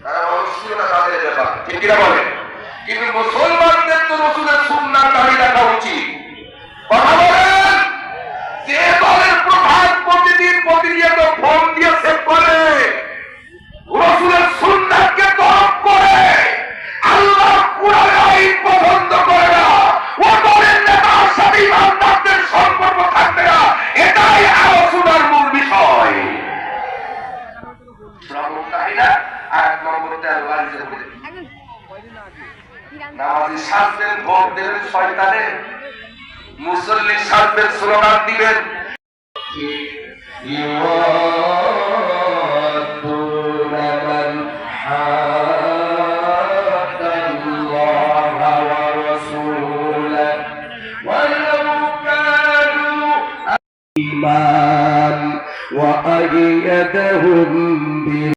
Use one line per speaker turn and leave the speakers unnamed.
তারা অনুশীলনা তাদের ব্যাপার, ঠিক কিনা বলেন? কিন্তু মুসলমানদের তো রাসূলের সুন্নাহ দাঁড়ি রাখা উচিত। কথা বলেন, যে দলের প্রধান প্রতিনিয়ত ফোন দিয়ে সেভ করে, রাসূলের সুন্নাহকে তরক করে, আল্লাহ কুরআনের আইন পছন্দ করে না, ও দলের নেতার সাথে ইমানদারদের সম্পর্ক থাকবে না। এটাই আলোচনার মূল বিষয়। সূরা মুতাহিদা আয়াত নম্বর 13 আয়াতে বলে, নামাজি সাজবেন, ভোট দেবেন শয়তানে, মুসল্লি সাজবেন, স্লোগান দিবেন।
وأيدهم